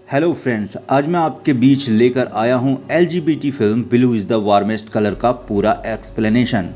Hello friends, आज मैं आपके बीच लेकर आया हूँ LGBT film blue is the warmest colour का पूरा एक्सप्लेनेशन।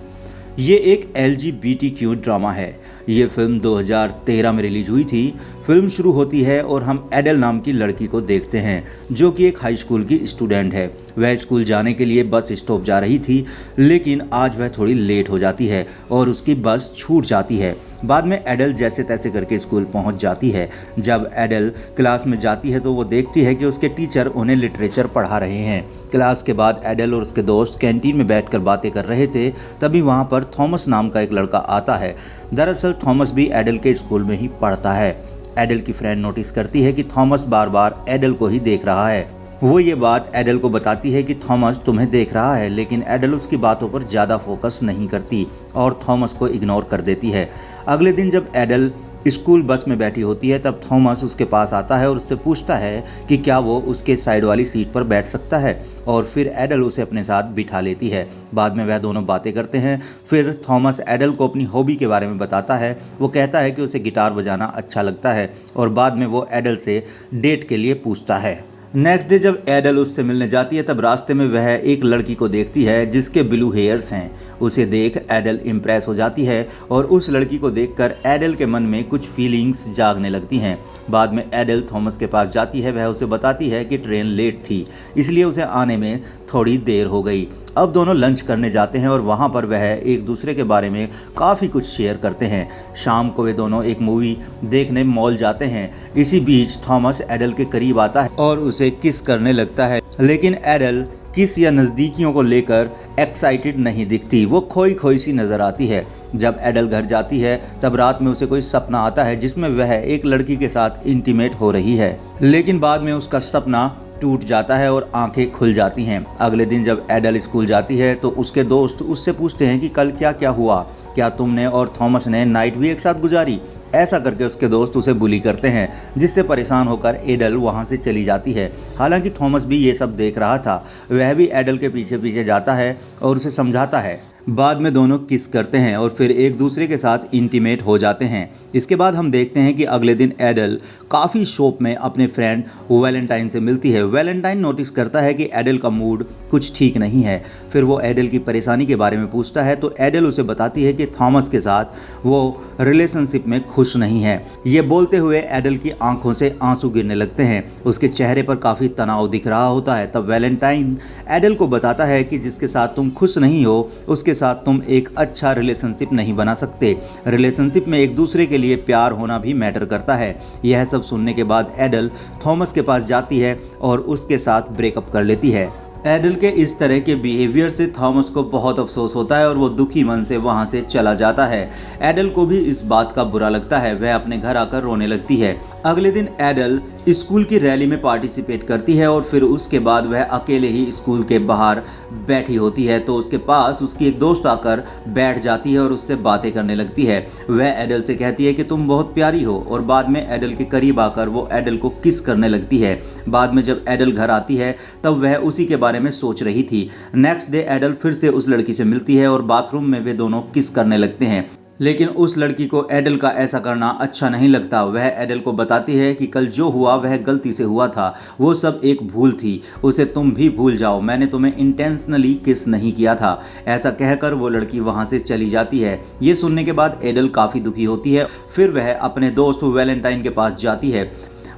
ये एक एलजीबीटीक्यू ड्रामा है। ये फिल्म 2013 में रिलीज हुई थी। फिल्म शुरू होती है और हम एडल नाम की लड़की को देखते हैं जो कि एक हाई स्कूल की स्टूडेंट है। वह स्कूल जाने के लिए बस स्टॉप जा रही थी, लेकिन आज वह थोड़ी लेट हो जाती है और उसकी बस छूट जाती है। बाद में एडल जैसे तैसे करके स्कूल पहुंच जाती है। जब एडल क्लास में जाती है तो वो देखती है कि उसके टीचर उन्हें लिटरेचर पढ़ा रहे हैं। क्लास के बाद एडल और उसके दोस्त कैंटीन में बैठकर बातें कर रहे थे, तभी वहाँ पर थॉमस नाम का एक लड़का आता है। दरअसल थॉमस भी एडल के स्कूल में ही पढ़ता है। एडल की फ्रेंड नोटिस करती है कि थॉमस बार बार एडल को ही देख रहा है। वो ये बात एडल को बताती है कि थॉमस तुम्हें देख रहा है, लेकिन एडल उसकी बातों पर ज़्यादा फोकस नहीं करती और थॉमस को इग्नोर कर देती है। अगले दिन जब एडल स्कूल बस में बैठी होती है तब थॉमस उसके पास आता है और उससे पूछता है कि क्या वो उसके साइड वाली सीट पर बैठ सकता है, और फिर एडल उसे अपने साथ बिठा लेती है। बाद में वह दोनों बातें करते हैं। फिर थॉमस एडल को अपनी हॉबी के बारे में बताता है। वो कहता है कि उसे गिटार बजाना अच्छा लगता है और बाद में वो एडल से डेट के लिए पूछता है। नेक्स्ट डे जब एडल उससे मिलने जाती है तब रास्ते में वह एक लड़की को देखती है जिसके ब्लू हेयर्स हैं। उसे देख एडल इम्प्रेस हो जाती है और उस लड़की को देखकर एडल के मन में कुछ फीलिंग्स जागने लगती हैं। बाद में एडल थॉमस के पास जाती है। वह उसे बताती है कि ट्रेन लेट थी, इसलिए उसे आने में थोड़ी देर हो गई। अब दोनों लंच करने जाते हैं और वहाँ पर वह एक दूसरे के बारे में काफ़ी कुछ शेयर करते हैं। शाम को वे दोनों एक मूवी देखने मॉल जाते हैं। इसी बीच थॉमस एडल के करीब आता है और उसे किस करने लगता है, लेकिन एडल किस या नज़दीकियों को लेकर एक्साइटेड नहीं दिखती। वो खोई खोई सी नज़र आती है। जब एडल घर जाती है तब रात में उसे कोई सपना आता है जिसमें वह एक लड़की के साथ इंटीमेट हो रही है, लेकिन बाद में उसका सपना टूट जाता है और आंखें खुल जाती हैं। अगले दिन जब एडल स्कूल जाती है तो उसके दोस्त उससे पूछते हैं कि कल क्या क्या हुआ, क्या तुमने और थॉमस ने नाइट भी एक साथ गुजारी। ऐसा करके उसके दोस्त उसे बुली करते हैं, जिससे परेशान होकर एडल वहां से चली जाती है। हालांकि थॉमस भी ये सब देख रहा था। वह भी एडल के पीछे पीछे जाता है और उसे समझाता है। बाद में दोनों किस करते हैं और फिर एक दूसरे के साथ इंटीमेट हो जाते हैं। इसके बाद हम देखते हैं कि अगले दिन एडल काफ़ी शॉप में अपने फ्रेंड वैलेंटाइन से मिलती है। वैलेंटाइन नोटिस करता है कि एडल का मूड कुछ ठीक नहीं है। फिर वो एडल की परेशानी के बारे में पूछता है तो एडल उसे बताती है कि थॉमस के साथ वो रिलेशनशिप में खुश नहीं है। ये बोलते हुए एडल की आंखों से आंसू गिरने लगते हैं। उसके चेहरे पर काफ़ी तनाव दिख रहा होता है। तब वैलेंटाइन एडल को बताता है कि जिसके साथ तुम खुश नहीं हो उसके साथ तुम एक अच्छा रिलेशनशिप नहीं बना सकते। रिलेशनशिप में एक दूसरे के लिए प्यार होना भी मैटर करता है। यह सब सुनने के बाद एडल थॉमस के पास जाती है और उसके साथ ब्रेकअप कर लेती है। एडल के इस तरह के बिहेवियर से थॉमस को बहुत अफसोस होता है और वो दुखी मन से वहाँ से चला जाता है। एडल को भी इस बात का बुरा लगता है। वह अपने घर आकर रोने लगती है। अगले दिन एडल स्कूल की रैली में पार्टिसिपेट करती है और फिर उसके बाद वह अकेले ही स्कूल के बाहर बैठी होती है तो उसके पास उसकी एक दोस्त आकर बैठ जाती है और उससे बातें करने लगती है। वह एडल से कहती है कि तुम बहुत प्यारी हो और बाद में एडल के करीब आकर वो एडल को किस करने लगती है। बाद में जब एडल घर आती है तब वह उसी के बारे में सोच रही थी। नेक्स्ट डे एडल फिर से उस लड़की से मिलती है और बाथरूम में वे दोनों किस करने लगते हैं, लेकिन उस लड़की को एडल का ऐसा करना अच्छा नहीं लगता। वह एडल को बताती है कि कल जो हुआ वह गलती से हुआ था, वो सब एक भूल थी, उसे तुम भी भूल जाओ, मैंने तुम्हें इंटेंशनली किस नहीं किया था। ऐसा कहकर वो लड़की वहाँ से चली जाती है। ये सुनने के बाद एडल काफ़ी दुखी होती है। फिर वह अपने दोस्त वैलेंटाइन के पास जाती है।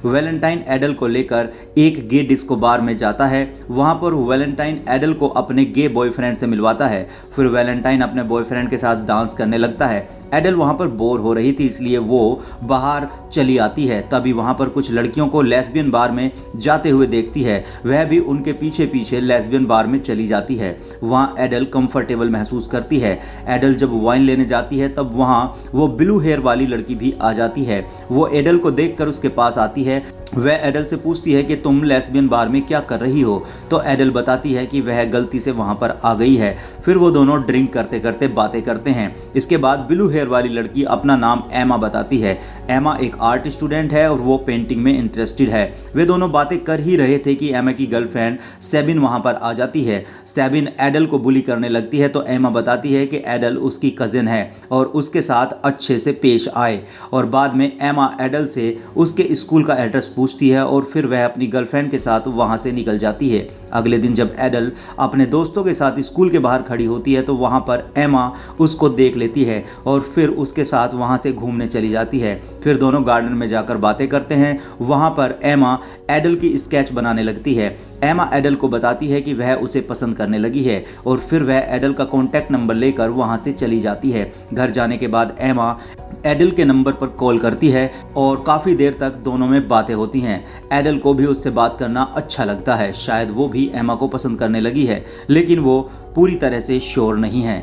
वैलेंटाइन एडल को लेकर एक गे डिस्को बार में जाता है। वहाँ पर वैलेंटाइन एडल को अपने गे बॉयफ्रेंड से मिलवाता है। फिर वैलेंटाइन अपने बॉयफ्रेंड के साथ डांस करने लगता है। एडल वहाँ पर बोर हो रही थी, इसलिए वो बाहर चली आती है। तभी वहाँ पर कुछ लड़कियों को लेस्बियन बार में जाते हुए देखती है। वह भी उनके पीछे पीछे लेस्बियन बार में चली जाती है। वहाँ एडल कंफर्टेबल महसूस करती है। एडल जब वाइन लेने जाती है तब वहाँ वो ब्लू हेयर वाली लड़की भी आ जाती है। वो एडल को देखकर उसके पास आती है। वह एडल से पूछती है कि तुम लेस्बियन बार में क्या कर रही हो, तो एडल बताती है कि वह गलती से वहां पर आ गई है। फिर वो दोनों ड्रिंक करते करते बातें करते हैं। इसके बाद ब्लू हेयर वाली लड़की अपना नाम एमा बताती है। एमा एक आर्ट स्टूडेंट है और वो पेंटिंग में इंटरेस्टेड है। वे दोनों बातें कर ही रहे थे कि एमा की गर्लफ्रेंड सेबिन वहां पर आ जाती है। सेबिन एडल को बुली करने लगती है तो एमा बताती है कि एडल उसकी कजिन है और उसके साथ अच्छे से पेश आए। और बाद में एमा एडल से उसके स्कूल का एड्रेस पूछती है और फिर वह अपनी गर्लफ्रेंड के साथ वहाँ से निकल जाती है। अगले दिन जब एडल अपने दोस्तों के साथ स्कूल के बाहर खड़ी होती है तो वहाँ पर एमा उसको देख लेती है और फिर उसके साथ वहाँ से घूमने चली जाती है। फिर दोनों गार्डन में जाकर बातें करते हैं। वहाँ पर एमा एडल की स्केच बनाने लगती है। एमा एडल को बताती है कि वह उसे पसंद करने लगी है और फिर वह एडल का कॉन्टैक्ट नंबर लेकर वहाँ से चली जाती है। घर जाने के बाद एमा एडल के नंबर पर कॉल करती है और काफ़ी देर तक दोनों में बातें होती हैं। एडल को भी उससे बात करना अच्छा लगता है, शायद वो भी एमा को पसंद करने लगी है, लेकिन वो पूरी तरह से श्योर नहीं है।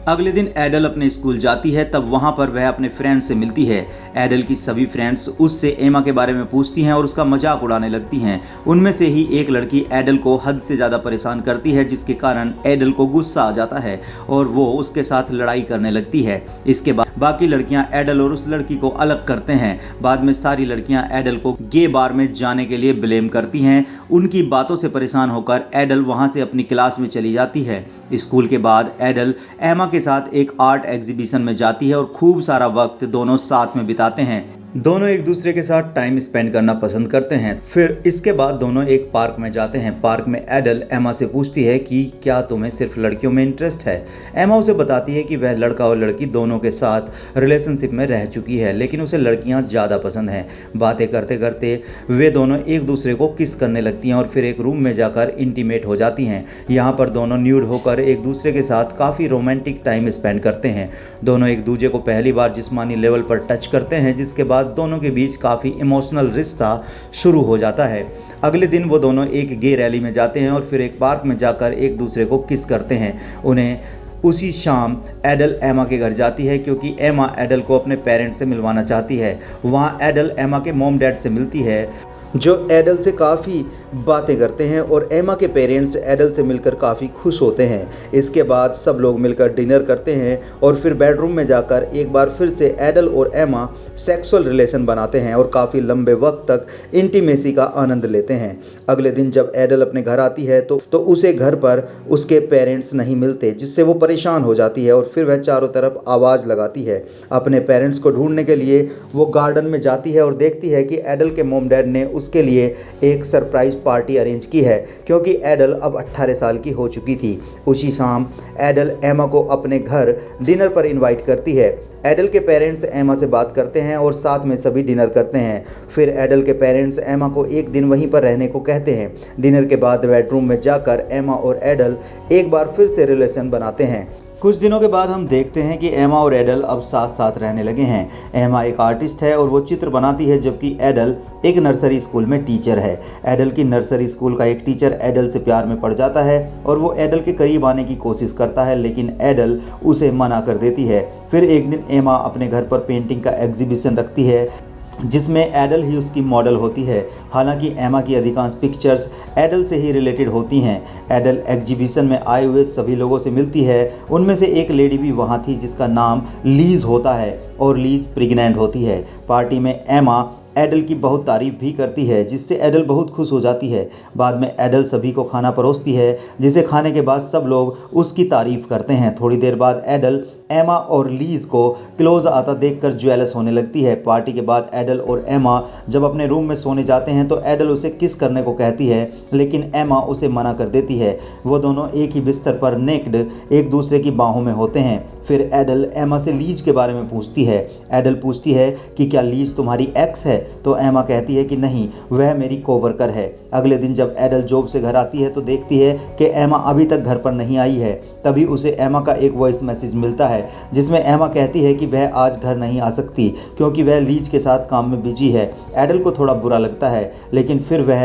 अगले दिन एडल अपने स्कूल जाती है, तब वहाँ पर वह अपने फ्रेंड्स से मिलती है। एडल की सभी फ्रेंड्स उससे एमा के बारे में पूछती हैं और उसका मजाक उड़ाने लगती हैं। उनमें से ही एक लड़की एडल को हद से ज़्यादा परेशान करती है, जिसके कारण एडल को गुस्सा आ जाता है और वो उसके साथ लड़ाई करने लगती है। इसके बाद बाकी लड़कियां एडल और उस लड़की को अलग करते हैं। बाद में सारी लड़कियां एडल को गे बार में जाने के लिए ब्लेम करती हैं। उनकी बातों से परेशान होकर एडल वहाँ से अपनी क्लास में चली जाती है। स्कूल के बाद एडल एमा के साथ एक आर्ट एग्जीबिशन में जाती है और खूब सारा वक्त दोनों साथ में बिताते हैं। दोनों एक दूसरे के साथ टाइम स्पेंड करना पसंद करते हैं। फिर इसके बाद दोनों एक पार्क में जाते हैं। पार्क में एडल एमा से पूछती है कि क्या तुम्हें सिर्फ लड़कियों में इंटरेस्ट है। एमा उसे बताती है कि वह लड़का और लड़की दोनों के साथ रिलेशनशिप में रह चुकी है, लेकिन उसे लड़कियां ज़्यादा पसंद हैं। बातें करते करते वे दोनों एक दूसरे को किस करने लगती हैं और फिर एक रूम में जाकर इंटीमेट हो जाती हैं। यहाँ पर दोनों न्यूड होकर एक दूसरे के साथ काफ़ी रोमांटिक टाइम स्पेंड करते हैं। दोनों एक दूसरे को पहली बार जिस्मानी लेवल पर टच करते हैं, जिसके बाद दोनों के बीच काफ़ी इमोशनल रिश्ता शुरू हो जाता है। अगले दिन वो दोनों एक गे रैली में जाते हैं और फिर एक पार्क में जाकर एक दूसरे को किस करते हैं। उन्हें उसी शाम एडल एमा के घर जाती है क्योंकि एमा एडल को अपने पेरेंट्स से मिलवाना चाहती है। वहाँ एडल एमा के मॉम डैड से मिलती है, जो एडल से काफ़ी बातें करते हैं और एमा के पेरेंट्स एडल से मिलकर काफ़ी खुश होते हैं। इसके बाद सब लोग मिलकर डिनर करते हैं और फिर बेडरूम में जाकर एक बार फिर से एडल और एमा सेक्सुअल रिलेशन बनाते हैं और काफ़ी लंबे वक्त तक इंटीमेसी का आनंद लेते हैं। अगले दिन जब एडल अपने घर आती है तो उसे घर पर उसके पेरेंट्स नहीं मिलते, जिससे वो परेशान हो जाती है और फिर वह चारों तरफ आवाज़ लगाती है। अपने पेरेंट्स को ढूंढने के लिए वो गार्डन में जाती है और देखती है कि एडल के मॉम डैड ने उसके लिए एक सरप्राइज पार्टी अरेंज की है, क्योंकि एडल अब 18 साल की हो चुकी थी। उसी शाम एडल एमा को अपने घर डिनर पर इनवाइट करती है। एडल के पेरेंट्स एमा से बात करते हैं और साथ में सभी डिनर करते हैं। फिर एडल के पेरेंट्स एमा को एक दिन वहीं पर रहने को कहते हैं। डिनर के बाद बेडरूम में जाकर एमा और एडल एक बार फिर से रिलेशन बनाते हैं। कुछ दिनों के बाद हम देखते हैं कि एमा और एडल अब साथ साथ रहने लगे हैं। एमा एक आर्टिस्ट है और वो चित्र बनाती है, जबकि एडल एक नर्सरी स्कूल में टीचर है। एडल की नर्सरी स्कूल का एक टीचर एडल से प्यार में पड़ जाता है और वो एडल के करीब आने की कोशिश करता है, लेकिन एडल उसे मना कर देती है। फिर एक दिन एमा अपने घर पर पेंटिंग का एग्जीबिशन रखती है, जिसमें एडल ही उसकी मॉडल होती है। हालांकि एमा की अधिकांश पिक्चर्स एडल से ही रिलेटेड होती हैं। एडल एग्जीबिशन में आए हुए सभी लोगों से मिलती है। उनमें से एक लेडी भी वहाँ थी जिसका नाम लीज होता है और लीज प्रेग्नेंट होती है। पार्टी में एमा एडल की बहुत तारीफ भी करती है, जिससे एडल बहुत खुश हो जाती है। बाद में एडल सभी को खाना परोसती है, जिसे खाने के बाद सब लोग उसकी तारीफ करते हैं। थोड़ी देर बाद एडल एमा और लीज को क्लोज आता देखकर ज्वेलस होने लगती है। पार्टी के बाद एडल और एमा जब अपने रूम में सोने जाते हैं तो एडल उसे किस करने को कहती है, लेकिन एमा उसे मना कर देती है। वो दोनों एक ही बिस्तर पर नेक्ड एक दूसरे की बाहों में होते हैं। फिर एडल एमा से लीज के बारे में पूछती है। एडल पूछती है कि क्या लीज तुम्हारी एक्स है, तो एमा कहती है कि नहीं, वह मेरी कोवर्कर है। अगले दिन जब एडल जॉब से घर आती है तो देखती है कि एमा अभी तक घर पर नहीं आई है। तभी उसे एमा का एक वॉइस मैसेज मिलता है, जिसमें एमा कहती है कि वह आज घर नहीं आ सकती क्योंकि वह लीज के साथ काम में बिजी है। एडल को थोड़ा बुरा लगता है, लेकिन फिर वह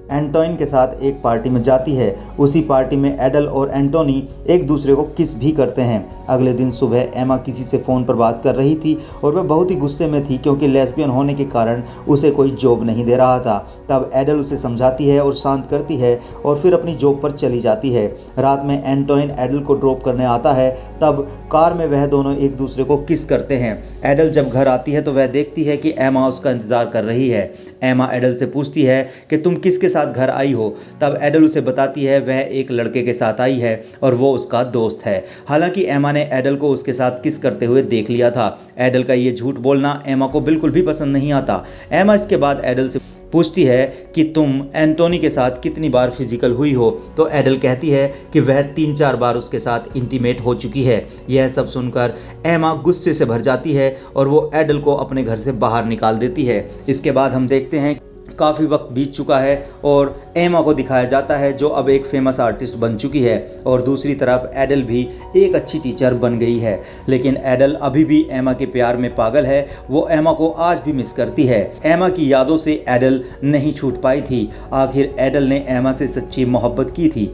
एंटोइन के साथ एक पार्टी में जाती है। उसी पार्टी में एडल और एंटोनी एक दूसरे को किस भी करते हैं। अगले दिन सुबह एमा किसी से फ़ोन पर बात कर रही थी और वह बहुत ही गुस्से में थी क्योंकि लेस्बियन होने के कारण उसे कोई जॉब नहीं दे रहा था। तब एडल उसे समझाती है और शांत करती है और फिर अपनी जॉब पर चली जाती है। रात में एंटोइन एडल को ड्रॉप करने आता है। तब कार में वह दोनों एक दूसरे को किस करते हैं। एडल जब घर आती है तो वह देखती है कि एमा उसका इंतज़ार कर रही है। एमा एडल से पूछती है कि तुम किसके साथ घर आई हो, तब एडल उसे बताती है वह एक लड़के के साथ आई है और वो उसका दोस्त है। हालांकि एमा ने एडल को उसके साथ किस करते हुए देख लिया था। एडल का ये झूठ बोलना एमा को बिल्कुल भी पसंद नहीं आता। एमा इसके बाद एडल से पूछती है कि तुम एंटोनी के साथ कितनी बार फिजिकल हुई हो, तो एडल कहती है कि वह 3-4 बार उसके साथ इंटीमेट हो चुकी है। यह सब सुनकर एमा गुस्से से भर जाती है और वो एडल को अपने घर से बाहर निकाल देती है। इसके बाद हम देखते हैं काफ़ी वक्त बीत चुका है और एमा को दिखाया जाता है जो अब एक फेमस आर्टिस्ट बन चुकी है, और दूसरी तरफ एडल भी एक अच्छी टीचर बन गई है। लेकिन एडल अभी भी एमा के प्यार में पागल है। वो एमा को आज भी मिस करती है। एमा की यादों से एडल नहीं छूट पाई थी। आखिर एडल ने एमा से सच्ची मोहब्बत की थी।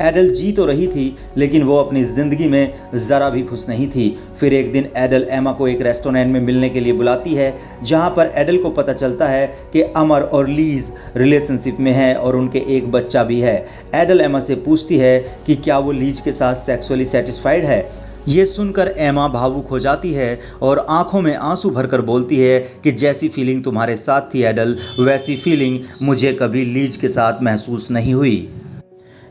एडल जी तो रही थी, लेकिन वो अपनी ज़िंदगी में ज़रा भी खुश नहीं थी। फिर एक दिन एडल एमा को एक रेस्टोरेंट में मिलने के लिए बुलाती है, जहां पर एडल को पता चलता है कि अमर और लीज रिलेशनशिप में है और उनके एक बच्चा भी है। एडल एमा से पूछती है कि क्या वो लीज के साथ सेक्सुअली सेटिस्फाइड है। ये सुनकर एमा भावुक हो जाती है और आंखों में आंसू भरकर बोलती है कि जैसी फीलिंग तुम्हारे साथ थी एडल, वैसी फीलिंग मुझे कभी लीज के साथ महसूस नहीं हुई।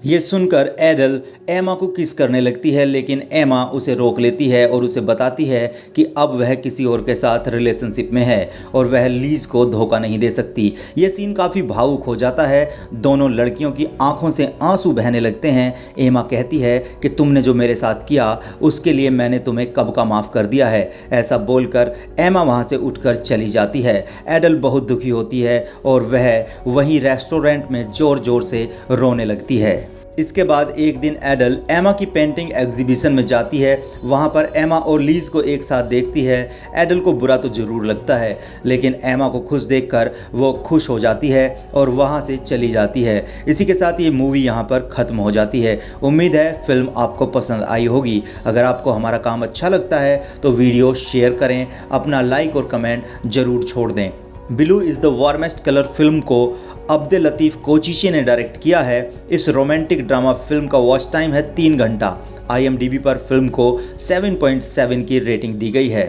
ये सुनकर एडल एमा को किस करने लगती है, लेकिन एमा उसे रोक लेती है और उसे बताती है कि अब वह किसी और के साथ रिलेशनशिप में है और वह लीज को धोखा नहीं दे सकती। ये सीन काफ़ी भावुक हो जाता है। दोनों लड़कियों की आंखों से आंसू बहने लगते हैं। एमा कहती है कि तुमने जो मेरे साथ किया उसके लिए मैंने तुम्हें कब का माफ़ कर दिया है। ऐसा बोलकर एमा वहाँ से उठकर चली जाती है। एडल बहुत दुखी होती है और वह वहीं रेस्टोरेंट में ज़ोर ज़ोर से रोने लगती है। इसके बाद एक दिन एडल एमा की पेंटिंग एग्जीबिशन में जाती है। वहाँ पर एमा और लीज को एक साथ देखती है। एडल को बुरा तो ज़रूर लगता है, लेकिन एमा को खुश देखकर वो खुश हो जाती है और वहाँ से चली जाती है। इसी के साथ ये मूवी यहाँ पर ख़त्म हो जाती है। उम्मीद है फिल्म आपको पसंद आई होगी। अगर आपको हमारा काम अच्छा लगता है तो वीडियो शेयर करें, अपना लाइक और कमेंट ज़रूर छोड़ दें। Blue is the warmest colour film को अब्दे लतीफ़ कोचीचे ने डायरेक्ट किया है। इस रोमांटिक ड्रामा फिल्म का वॉच टाइम है 3 घंटा। IMDb पर फिल्म को 7.7 की रेटिंग दी गई है।